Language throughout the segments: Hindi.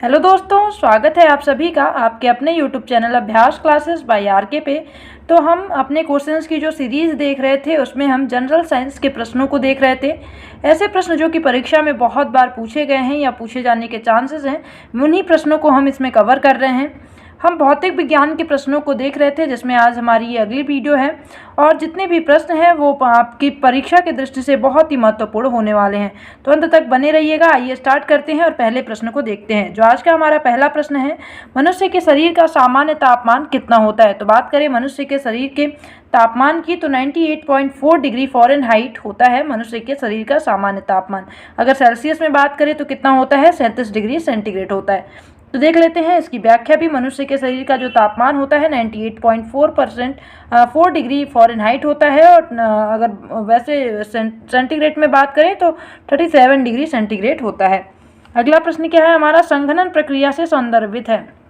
हेलो दोस्तों, स्वागत है आप सभी का आपके अपने YouTube चैनल अभ्यास क्लासेस बाय आरके पे। तो हम अपने क्वेश्चंस की जो सीरीज़ देख रहे थे उसमें हम जनरल साइंस के प्रश्नों को देख रहे थे। ऐसे प्रश्न जो कि परीक्षा में बहुत बार पूछे गए हैं या पूछे जाने के चांसेस हैं, उन्हीं प्रश्नों को हम इसमें कवर कर रहे हैं। हम भौतिक विज्ञान के प्रश्नों को देख रहे थे, जिसमें आज हमारी ये अगली वीडियो है। और जितने भी प्रश्न हैं वो आपकी परीक्षा की दृष्टि से बहुत ही महत्वपूर्ण होने वाले हैं, तो अंत तक बने रहिएगा। आइए स्टार्ट करते हैं और पहले प्रश्न को देखते हैं। जो आज का हमारा पहला प्रश्न है, मनुष्य के शरीर का सामान्य तापमान कितना होता है। तो बात करें मनुष्य के शरीर के तापमान की तो 98.4 डिग्री फ़ारेनहाइट होता है मनुष्य के शरीर का सामान्य तापमान। अगर सेल्सियस में बात करें तो कितना होता है, 37 डिग्री सेंटीग्रेड होता है। तो देख लेते हैं इसकी व्याख्या भी। मनुष्य के शरीर का जो तापमान होता है 98.4 डिग्री फ़ारेनहाइट होता है, और अगर वैसे सेंटीग्रेड में बात करें तो 37 डिग्री सेंटीग्रेड होता है। अगला प्रश्न क्या है हमारा, संघनन प्रक्रिया से संदर्भित है।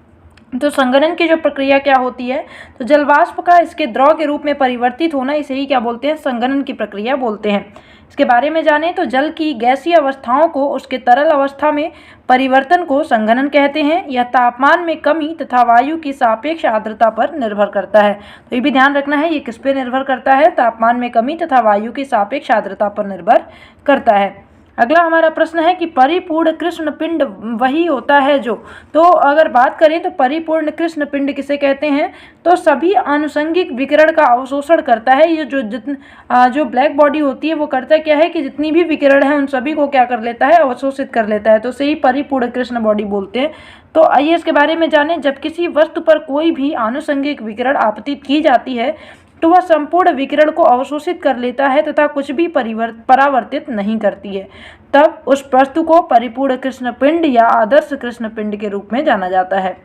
तो संघनन की जो प्रक्रिया क्या होती है, तो जलवाष्प का इसके द्रव के रूप में परिवर्तित होना, इसे ही क्या बोलते हैं, संघनन की प्रक्रिया बोलते हैं। इसके बारे में जानें तो जल की गैसीय अवस्थाओं को उसके तरल अवस्था में परिवर्तन को संघनन कहते हैं। यह तापमान में कमी तथा वायु की सापेक्ष आर्द्रता पर निर्भर करता है। तो ये भी ध्यान रखना है, ये किस पे निर्भर करता है, तापमान में कमी तथा वायु की सापेक्ष आर्द्रता पर निर्भर करता है। अगला हमारा प्रश्न है कि परिपूर्ण कृष्ण पिंड वही होता है जो, तो अगर बात करें तो परिपूर्ण कृष्ण पिंड किसे कहते हैं, तो सभी आनुषंगिक विकिरण का अवशोषण करता है। ये जो ब्लैक बॉडी होती है वो करता क्या है कि जितनी भी विकिरण है उन सभी को क्या कर लेता है, अवशोषित कर लेता है। तो उसे ही परिपूर्ण कृष्ण बॉडी बोलते हैं। तो आइए इसके बारे में जानें। जब किसी वस्तु पर कोई भी आनुषंगिक विकिरण आपतित की जाती है तो वह संपूर्ण विकिरण को अवशोषित कर लेता है तथा कुछ भी परावर्तित नहीं करती है। तब उस वस्तु को परिपूर्ण कृष्ण पिंड या आदर्श कृष्ण पिंड के रूप में जाना जाता है।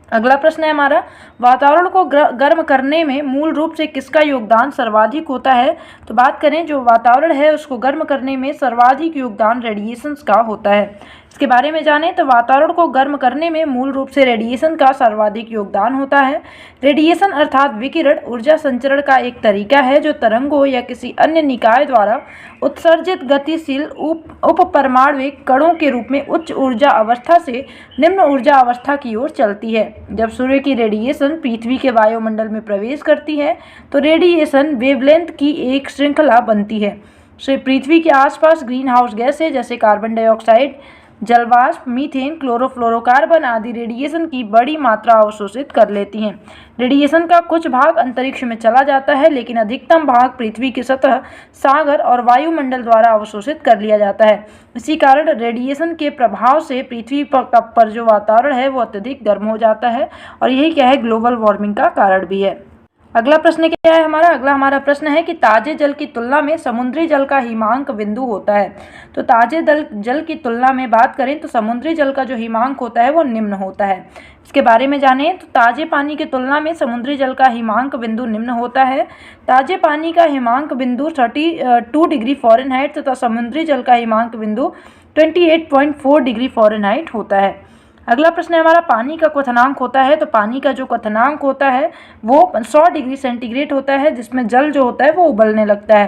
अगला प्रश्न है हमारा, वातावरण को गर्म करने में मूल रूप से किसका योगदान सर्वाधिक होता है। तो बात करें जो वातावरण है उसको गर्म करने में सर्वाधिक योगदान रेडिएशंस का होता है। इसके बारे में जानें तो वातावरण को गर्म करने में मूल रूप से रेडिएशन का सर्वाधिक योगदान होता है। रेडिएशन अर्थात विकिरण ऊर्जा संचरण का एक तरीका है जो तरंगों या किसी अन्य निकाय द्वारा उत्सर्जित गतिशील उपपरमाण्विक कणों के रूप में उच्च ऊर्जा अवस्था से निम्न ऊर्जा अवस्था की ओर चलती है। जब सूर्य की रेडिएशन पृथ्वी के वायुमंडल में प्रवेश करती है तो रेडिएशन वेवलेंथ की एक श्रृंखला बनती है। पृथ्वी के आसपास ग्रीन हाउस गैसें जैसे कार्बन डाइऑक्साइड, जलवाष्प, मीथेन, क्लोरोफ्लोरोकार्बन आदि रेडिएशन की बड़ी मात्रा अवशोषित कर लेती हैं। रेडिएशन का कुछ भाग अंतरिक्ष में चला जाता है, लेकिन अधिकतम भाग पृथ्वी की सतह, सागर और वायुमंडल द्वारा अवशोषित कर लिया जाता है। इसी कारण रेडिएशन के प्रभाव से पृथ्वी पर जो वातावरण है वो अत्यधिक गर्म हो जाता है, और यही क्या है, ग्लोबल वार्मिंग का कारण भी है। अगला प्रश्न क्या है हमारा, अगला हमारा प्रश्न है कि ताजे जल की तुलना में समुद्री जल का हिमांक बिंदु होता है। तो ताजे जल की तुलना में बात करें तो समुद्री जल का जो हिमांक होता है वो निम्न होता है। इसके बारे में जानें तो ताजे पानी की तुलना में समुद्री जल का हिमांक बिंदु निम्न होता है। ताजे पानी का हिमांक बिंदु 32 डिग्री फ़ारेनहाइट तथा समुद्री जल का हिमांक बिंदु 28.4 डिग्री फ़ारेनहाइट होता है। अगला प्रश्न है हमारा, पानी का क्वथनांक होता है। तो पानी का जो क्वथनांक होता है वो 100 डिग्री सेंटीग्रेड होता है, जिसमें जल जो होता है वो उबलने लगता है।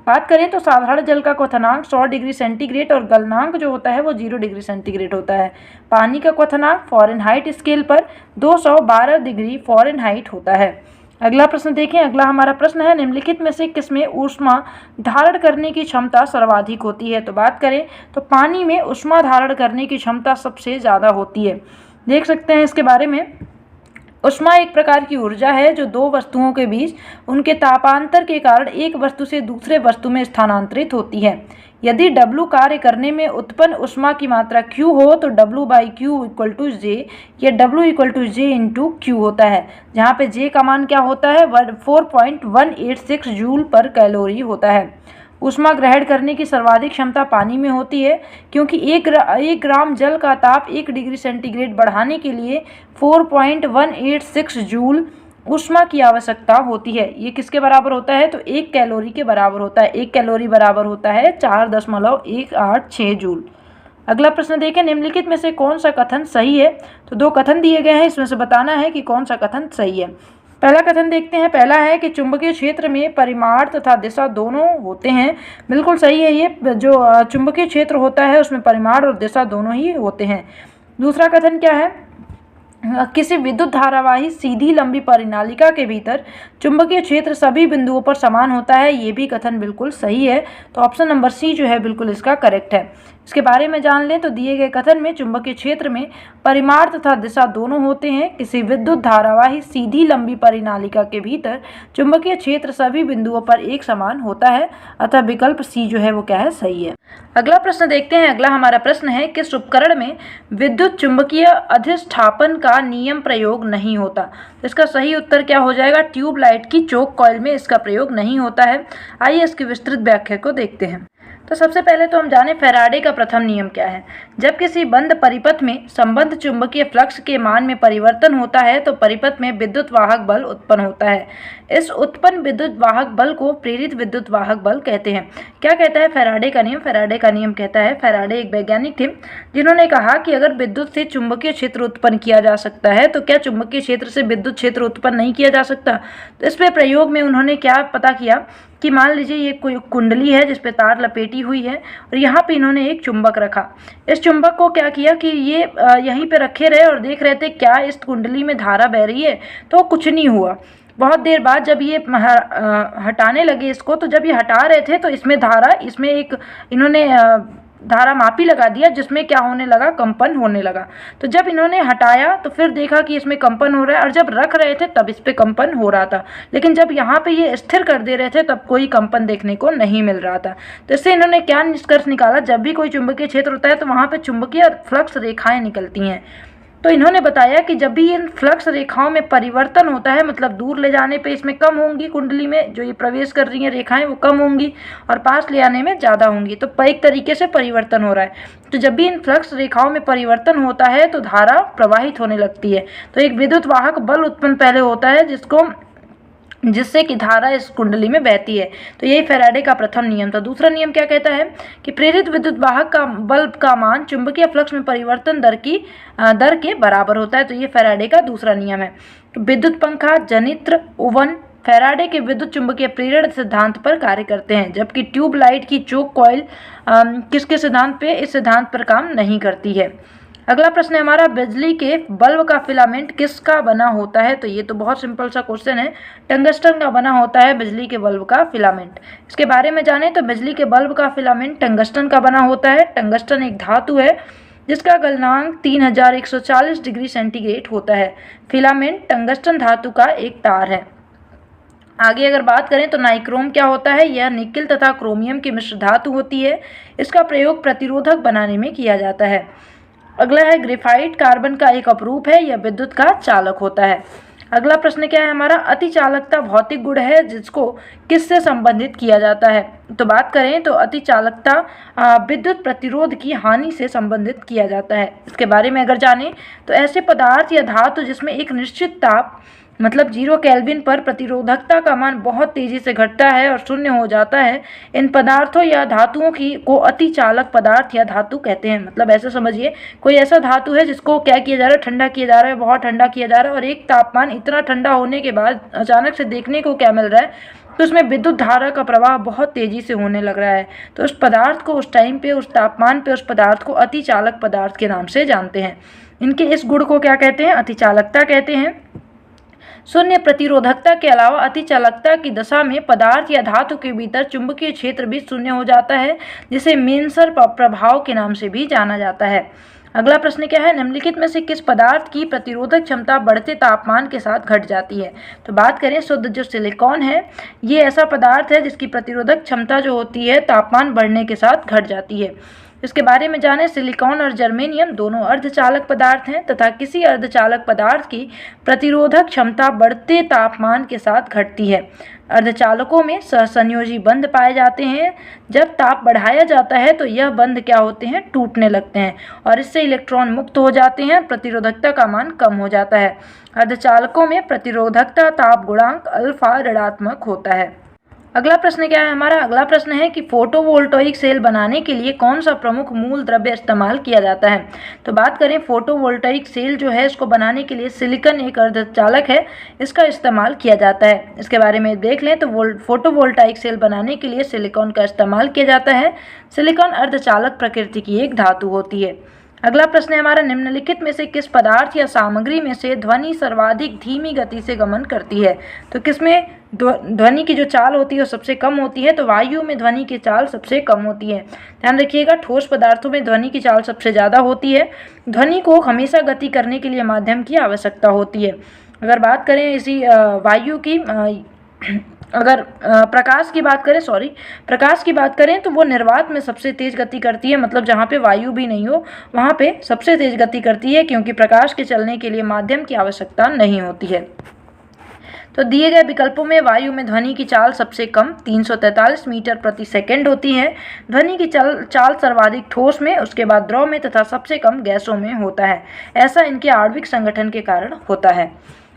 बात करें तो साधारण जल का क्वथनांक 100 डिग्री सेंटीग्रेड और गलनांक जो होता है वो 0 डिग्री सेंटीग्रेड होता है। पानी का क्वथनांक फ़ारेनहाइट स्केल पर 212 डिग्री फ़ारेनहाइट होता है। अगला प्रश्न देखें। अगला हमारा प्रश्न है, निम्नलिखित में से किसमें ऊष्मा धारण करने की क्षमता सर्वाधिक होती है। तो बात करें तो पानी में ऊष्मा धारण करने की क्षमता सबसे ज़्यादा होती है। देख सकते हैं इसके बारे में। ऊष्मा एक प्रकार की ऊर्जा है जो दो वस्तुओं के बीच उनके तापांतर के कारण एक वस्तु से दूसरे वस्तु में स्थानांतरित होती है। यदि W कार्य करने में उत्पन्न ऊष्मा की मात्रा Q हो तो W/Q = J, या W = J × Q होता है, जहाँ पे J का मान क्या होता है, 4.186 जूल पर कैलोरी होता है। ऊष्मा ग्रहण करने की सर्वाधिक क्षमता पानी में होती है, क्योंकि एक ग्राम जल का ताप 1 डिग्री सेंटीग्रेड बढ़ाने के लिए 4.186 जूल ऊष्मा की आवश्यकता होती है। ये किसके बराबर होता है, तो 1 कैलोरी के बराबर होता है। 1 कैलोरी बराबर होता है 4.186 जूल। अगला प्रश्न देखें, निम्नलिखित में से कौन सा कथन सही है। तो 2 कथन दिए गए हैं, इसमें से बताना है कि कौन सा कथन सही है। पहला कथन देखते हैं। पहला है कि चुंबकीय क्षेत्र में परिमाण तथा दिशा दोनों होते हैं। बिल्कुल सही है ये। जो चुंबकीय क्षेत्र होता है उसमें परिमाण और दिशा दोनों ही होते हैं। दूसरा कथन क्या है, किसी विद्युत धारावाही सीधी लंबी परिनालिका के भीतर चुंबकीय क्षेत्र सभी बिंदुओं पर समान होता है। ये भी कथन बिल्कुल सही है, तो ऑप्शन नंबर सी जो है बिल्कुल इसका करेक्ट है। इसके बारे में जान लें तो दिए गए कथन में चुंबकीय क्षेत्र में परिमाण तथा दिशा दोनों होते हैं। किसी विद्युत धारावाही सीधी लंबी परिनालिका के भीतर चुंबकीय क्षेत्र सभी बिंदुओं पर एक समान होता है, अतः विकल्प सी जो है वो क्या है, सही है। अगला प्रश्न देखते हैं। अगला हमारा प्रश्न है, किस उपकरण में विद्युत चुंबकीय अधिष्ठापन का नियम प्रयोग नहीं होता। तो इसका सही उत्तर क्या हो जाएगा, ट्यूबलाइट की चोक कॉइल में इसका प्रयोग नहीं होता है। आइए इसकी विस्तृत व्याख्या को देखते हैं। तो सबसे पहले तो हम जाने फैराडे का प्रथम नियम क्या है। जब किसी बंद परिपथ में संबद्ध चुंबकीय फ्लक्स के मान में परिवर्तन होता है तो परिपथ में विद्युत वाहक बल उत्पन्न होता है। इस उत्पन्न विद्युत वाहक बल को प्रेरित विद्युत वाहक बल कहते हैं। क्या कहता है फैराडे का नियम? फैराडे का नियम कहता है, फैराडे एक वैज्ञानिक थे जिन्होंने कहा कि अगर विद्युत से चुंबकीय क्षेत्र उत्पन्न किया जा सकता है तो क्या चुंबकीय क्षेत्र से विद्युत क्षेत्र उत्पन्न नहीं किया जा सकता। तो इस पे प्रयोग में उन्होंने क्या पता किया कि मान लीजिए ये कोई कुंडली है जिस पे तार लपेटी हुई है और यहाँ पे इन्होंने एक चुंबक रखा। इस चुंबक को क्या किया कि ये यहीं पे रखे रहे और देख रहे थे क्या इस कुंडली में धारा बह रही है, तो कुछ नहीं हुआ। बहुत देर बाद जब ये हटाने लगे इसको, तो जब ये हटा रहे थे तो इसमें धारा, इसमें एक इन्होंने धारा मापी लगा दिया जिसमें क्या होने लगा, कंपन होने लगा। तो जब इन्होंने हटाया तो फिर देखा कि इसमें कंपन हो रहा है और जब रख रहे थे तब इस पे कंपन हो रहा था, लेकिन जब यहाँ पे ये स्थिर कर दे रहे थे तब कोई कंपन देखने को नहीं मिल रहा था। तो इससे इन्होंने क्या निष्कर्ष निकाला, जब भी कोई चुंबकीय क्षेत्र होता है तो वहाँ पे चुंबकीय फ्लक्स रेखाएं निकलती हैं। तो इन्होंने बताया कि जब भी इन फ्लक्स रेखाओं में परिवर्तन होता है, मतलब दूर ले जाने पे इसमें कम होंगी, कुंडली में जो ये प्रवेश कर रही हैं रेखाएं वो कम होंगी और पास ले आने में ज़्यादा होंगी। तो एक तरीके से परिवर्तन हो रहा है। तो जब भी इन फ्लक्स रेखाओं में परिवर्तन होता है तो धारा प्रवाहित होने लगती है। तो एक विद्युत वाहक बल उत्पन्न पहले होता है जिससे कि धारा इस कुंडली में बहती है। तो यही फैराडे का प्रथम नियम था। दूसरा नियम क्या कहता है कि प्रेरित विद्युत वाहक का बल का मान चुंबकीय फ्लक्स में परिवर्तन दर के बराबर होता है। तो ये फैराडे का दूसरा नियम है। विद्युत पंखा, जनित्र, ओवन फैराडे के विद्युत चुंबकीय प्रेरण सिद्धांत पर कार्य करते हैं, जबकि ट्यूबलाइट की चोक कॉइल किसके सिद्धांत पे, इस सिद्धांत पर काम नहीं करती है। अगला प्रश्न है हमारा, बिजली के बल्ब का फिलामेंट किसका बना होता है। तो ये तो बहुत सिंपल सा क्वेश्चन है, टंगस्टन का बना होता है बिजली के बल्ब का फिलामेंट। इसके बारे में जाने तो बिजली के बल्ब का फिलामेंट टंगस्टन का बना होता है। टंगस्टन एक धातु है जिसका गलनांक 3140 डिग्री सेंटीग्रेड होता है। फिलामेंट टंगस्टन धातु का एक तार है। आगे अगर बात करें तो नाइक्रोम क्या होता है, यह निकिल तथा क्रोमियम की मिश्र धातु होती है। इसका प्रयोग प्रतिरोधक बनाने में किया जाता है। अगला है ग्रेफाइट कार्बन का एक अपरूप है, यह विद्युत का चालक होता है। अगला प्रश्न क्या है हमारा, अतिचालकता भौतिक गुण है जिसको किससे संबंधित किया जाता है। तो बात करें तो अतिचालकता विद्युत प्रतिरोध की हानि से संबंधित किया जाता है। इसके बारे में अगर जानें तो ऐसे पदार्थ या धातु जिसमें एक निश्चित ताप मतलब 0 केल्विन पर प्रतिरोधकता का मान बहुत तेजी से घटता है और शून्य हो जाता है, इन पदार्थों या धातुओं को अतिचालक पदार्थ या धातु कहते हैं। मतलब ऐसा समझिए कोई ऐसा धातु है जिसको क्या किया जा रहा है, ठंडा किया जा रहा है, बहुत ठंडा किया जा रहा है और एक तापमान इतना ठंडा होने के बाद अचानक से देखने को क्या मिल रहा है, तो उसमें विद्युत धारा का प्रवाह बहुत तेजी से होने लग रहा है। तो उस पदार्थ को उस टाइम पे, उस तापमान पे, उस पदार्थ को अतिचालक पदार्थ के नाम से जानते हैं। इनके इस गुण को क्या कहते हैं, अतिचालकता कहते हैं। शून्य प्रतिरोधकता के अलावा अतिचालकता की दशा में पदार्थ या धातु के भीतर चुंबकीय क्षेत्र भी शून्य हो जाता है, जिसे मेंसर प्रभाव के नाम से भी जाना जाता है। अगला प्रश्न क्या है, निम्नलिखित में से किस पदार्थ की प्रतिरोधक क्षमता बढ़ते तापमान के साथ घट जाती है। तो बात करें शुद्ध जो सिलिकॉन है, ये ऐसा पदार्थ है जिसकी प्रतिरोधक क्षमता जो होती है तापमान बढ़ने के साथ घट जाती है। इसके बारे में जानें, सिलिकॉन और जर्मेनियम दोनों अर्धचालक पदार्थ हैं तथा किसी अर्धचालक पदार्थ की प्रतिरोधक क्षमता बढ़ते तापमान के साथ घटती है। अर्धचालकों में सहसंयोजी बंध पाए जाते हैं। जब ताप बढ़ाया जाता है तो यह बंध क्या होते हैं, टूटने लगते हैं और इससे इलेक्ट्रॉन मुक्त हो जाते हैं, प्रतिरोधकता का मान कम हो जाता है। अर्धचालकों में प्रतिरोधकता ताप गुणांक अल्फा ऋणात्मक होता है। अगला प्रश्न क्या है हमारा, अगला प्रश्न है कि फोटोवोल्टाइक सेल बनाने के लिए कौन सा प्रमुख मूल द्रव्य इस्तेमाल किया जाता है। तो बात करें फोटोवोल्टाइक सेल जो है इसको बनाने के लिए सिलिकॉन एक अर्धचालक है, इसका इस्तेमाल किया जाता है। इसके बारे में देख लें तो फोटोवोल्टाइक सेल बनाने के लिए सिलिकॉन का इस्तेमाल किया जाता है। सिलिकॉन अर्धचालक प्रकृति की एक धातु होती है। अगला प्रश्न है हमारा, निम्नलिखित में से किस पदार्थ या सामग्री में से ध्वनि सर्वाधिक धीमी गति से गमन करती है? तो किसमें ध्वनि की जो चाल होती है वो सबसे कम होती है? तो वायु में ध्वनि की चाल सबसे कम होती है। ध्यान रखिएगा, ठोस पदार्थों में ध्वनि की चाल सबसे ज़्यादा होती है। ध्वनि को हमेशा गति करने के लिए माध्यम की आवश्यकता होती है। अगर बात करें इसी वायु की, अगर प्रकाश की बात करें तो वो निर्वात में सबसे तेज गति करती है, मतलब जहाँ पे वायु भी नहीं हो वहाँ पे सबसे तेज गति करती है, क्योंकि प्रकाश के चलने के लिए माध्यम की आवश्यकता नहीं होती है। तो दिए गए विकल्पों में वायु में ध्वनि की चाल सबसे कम 343 मीटर प्रति सेकंड होती है। ध्वनि की चाल सर्वाधिक ठोस में, उसके बाद द्रव में तथा सबसे कम गैसों में होता है। ऐसा इनके आणविक संगठन के कारण होता है।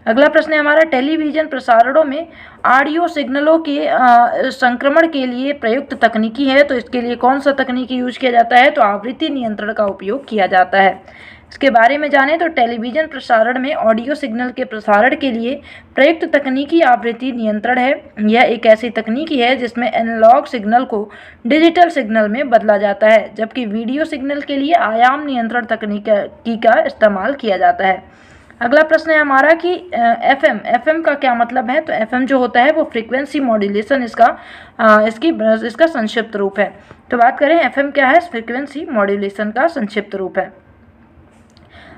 अगला प्रश्न है हमारा, टेलीविजन प्रसारणों में ऑडियो सिग्नलों के संक्रमण के लिए प्रयुक्त तकनीकी है, तो इसके लिए कौन सा तकनीकी यूज किया जाता है? तो आवृत्ति नियंत्रण का उपयोग किया जाता है। इसके बारे में जानें तो टेलीविजन प्रसारण में ऑडियो सिग्नल के प्रसारण के लिए प्रयुक्त तकनीकी आवृत्ति नियंत्रण है। यह एक ऐसी तकनीकी है जिसमें एनालॉग सिग्नल को डिजिटल सिग्नल में बदला जाता है, जबकि वीडियो सिग्नल के लिए आयाम नियंत्रण तकनीकी का इस्तेमाल किया जाता है। अगला प्रश्न है हमारा कि एफएम का क्या मतलब है? तो एफएम जो होता है वो फ्रीक्वेंसी मॉड्यूलेशन इसका संक्षिप्त रूप है। तो बात करें एफएम क्या है? फ्रीक्वेंसी मॉड्यूलेशन का संक्षिप्त रूप है।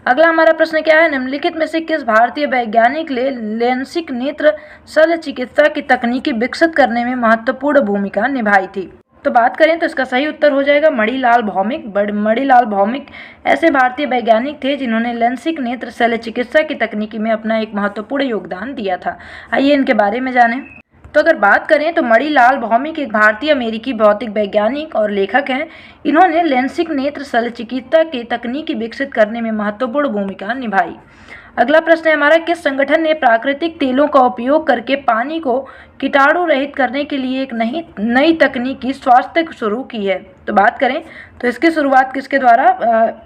अगला हमारा प्रश्न क्या है, निम्नलिखित में से किस भारतीय वैज्ञानिक ने लेंसिक नेत्र शल्य चिकित्सा की तकनीकी विकसित करने में महत्वपूर्ण भूमिका निभाई थी? तो बात करें तो इसका सही उत्तर हो जाएगा मणिलाल भौमिक। मणिलाल भौमिक ऐसे भारतीय वैज्ञानिक थे जिन्होंने लेंसिक नेत्र शल्य चिकित्सा की तकनीकी में अपना एक महत्वपूर्ण योगदान दिया था। आइए इनके बारे में जानें। तो अगर बात करें तो मणिलाल भौमिक एक भारतीय अमेरिकी भौतिक वैज्ञानिक और लेखक हैं। इन्होंने लेंसिक नेत्र शल्य चिकित्सा की तकनीकी विकसित करने में महत्वपूर्ण भूमिका निभाई। अगला प्रश्न है हमारा, किस संगठन ने प्राकृतिक तेलों का उपयोग करके पानी को कीटाणु रहित करने के लिए एक नई तकनीकी स्वास्थ्य शुरू की है? तो बात करें तो इसकी शुरुआत किसके द्वारा?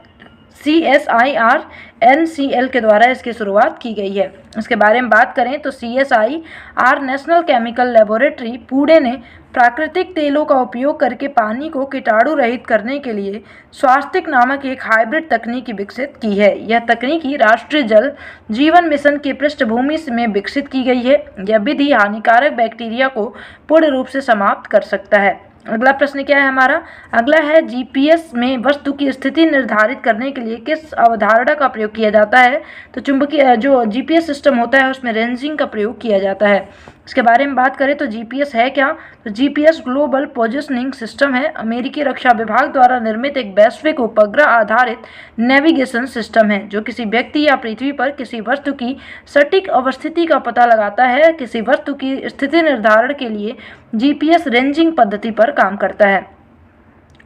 CSIR NCL के द्वारा इसकी शुरुआत की गई है। इसके बारे में बात करें तो CSIR national chemical laboratory Pune ने प्राकृतिक तेलों का उपयोग करके पानी को कीटाणु रहित करने के लिए स्वास्तिक नामक एक हाइब्रिड तकनीक विकसित की है। यह तकनीकी राष्ट्रीय जल जीवन मिशन की पृष्ठभूमि में विकसित की गई है। यह विधि हानिकारक बैक्टीरिया को पूर्ण रूप से समाप्त कर सकता है। अगला प्रश्न क्या है हमारा? अगला है, जीपीएस में वस्तु की स्थिति निर्धारित करने के लिए किस अवधारणा का प्रयोग किया जाता है? तो चुंबकीय जो जीपीएस सिस्टम होता है उसमें रेंजिंग का प्रयोग किया जाता है। इसके बारे में बात करें तो जीपीएस है क्या? तो जीपीएस ग्लोबल पोजिशनिंग सिस्टम है। अमेरिकी रक्षा विभाग द्वारा निर्मित एक वैश्विक उपग्रह आधारित नेविगेशन सिस्टम है जो किसी व्यक्ति या पृथ्वी पर किसी वस्तु की सटीक अवस्थिति का पता लगाता है। किसी वस्तु की स्थिति निर्धारण के लिए जीपीएस रेंजिंग पद्धति पर काम करता है।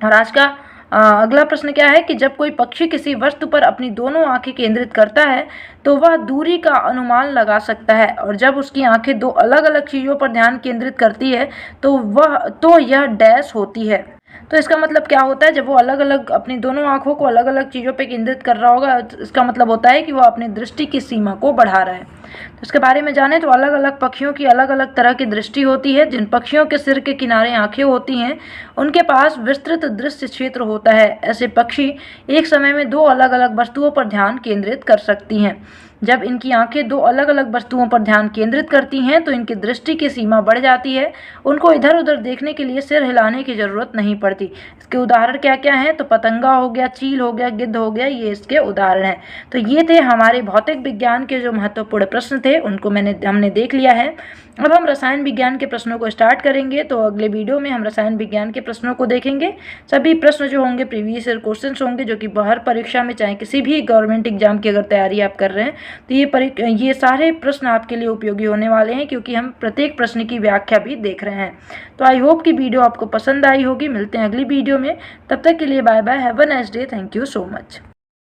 और आज का अगला प्रश्न क्या है कि जब कोई पक्षी किसी वस्तु पर अपनी दोनों आंखें केंद्रित करता है तो वह दूरी का अनुमान लगा सकता है, और जब उसकी आंखें दो अलग अलग चीज़ों पर ध्यान केंद्रित करती है तो यह डैश होती है। तो इसका मतलब क्या होता है? जब वो अलग अलग अपनी दोनों आंखों को अलग अलग चीज़ों पे केंद्रित कर रहा होगा, इसका मतलब होता है कि वो अपनी दृष्टि की सीमा को बढ़ा रहा है। तो इसके बारे में जानें तो अलग अलग पक्षियों की अलग अलग तरह की दृष्टि होती है। जिन पक्षियों के सिर के किनारे आंखें होती हैं उनके पास विस्तृत दृश्य क्षेत्र होता है। ऐसे पक्षी एक समय में दो अलग अलग वस्तुओं पर ध्यान केंद्रित कर सकती हैं। जब इनकी आंखें दो अलग अलग वस्तुओं पर ध्यान केंद्रित करती हैं तो इनकी दृष्टि की सीमा बढ़ जाती है। उनको इधर उधर देखने के लिए सिर हिलाने की ज़रूरत नहीं पड़ती। इसके उदाहरण क्या क्या हैं? तो पतंगा हो गया, चील हो गया, गिद्ध हो गया, ये इसके उदाहरण हैं। तो ये थे हमारे भौतिक विज्ञान के जो महत्वपूर्ण प्रश्न थे, उनको हमने देख लिया है। अब हम रसायन विज्ञान के प्रश्नों को स्टार्ट करेंगे। तो अगले वीडियो में हम रसायन विज्ञान के प्रश्नों को देखेंगे। सभी प्रश्न जो होंगे प्रीवियस ईयर क्वेश्चन होंगे, जो कि हर परीक्षा में, चाहे किसी भी गवर्नमेंट एग्जाम की अगर तैयारी आप कर रहे हैं तो ये सारे प्रश्न आपके लिए उपयोगी होने वाले हैं, क्योंकि हम प्रत्येक प्रश्न की व्याख्या भी देख रहे हैं। तो आई होप कि वीडियो आपको पसंद आई होगी। मिलते हैं अगली वीडियो में, तब तक के लिए bye bye, have a nice day, thank you so much.